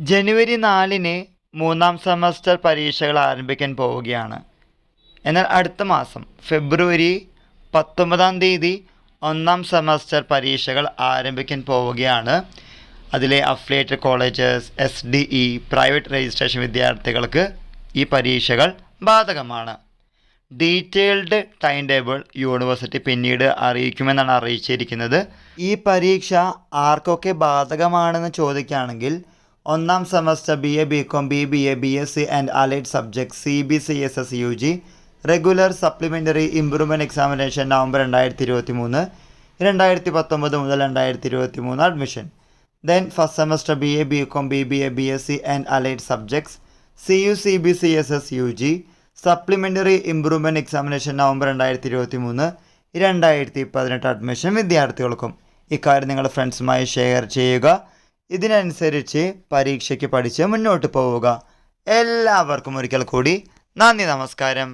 ജനുവരി 4-ന് മൂന്നാം സെമസ്റ്റർ പരീക്ഷകൾ ആരംഭിക്കാൻ പോവുകയാണ്. എന്നാൽ അടുത്ത മാസം ഫെബ്രുവരി 19 ഒന്നാം സെമസ്റ്റർ പരീക്ഷകൾ ആരംഭിക്കാൻ പോവുകയാണ്. അതിലെ affiliated colleges, SDE, private registration വിദ്യാർത്ഥികൾക്ക് ഈ പരീക്ഷകൾ ബാധകമാണ്. ഡീറ്റെയിൽഡ് ടൈം ടേബിൾ യൂണിവേഴ്സിറ്റി പിന്നീട് അറിയിക്കുമെന്നാണ് അറിയിച്ചിരിക്കുന്നത്. ഈ പരീക്ഷ ആർക്കൊക്കെ ബാധകമാണെന്ന് ചോദിക്കുകയാണെങ്കിൽ ഒന്നാം semester BA, BCom, BBA, BSc and allied subject CBCSS UG regular supplementary improvement examination November 2023, 2019 മുതൽ 2023 admission. Then first semester BA, BCom, BBA, BSc and allied subjects CU CBCSS UG supplementary improvement examination November 2023, 2018 admission വിദ്യാർത്ഥികൾക്കും. ഇക്കാര്യം നിങ്ങളുടെ ഫ്രണ്ട്സുമായി share ചെയ്യുക. ഇതിനനുസരിച്ച് പരീക്ഷയ്ക്ക് പഠിച്ച് മുന്നോട്ട് പോവുക. എല്ലാവർക്കും ഒരിക്കൽ കൂടി നന്ദി, നമസ്കാരം.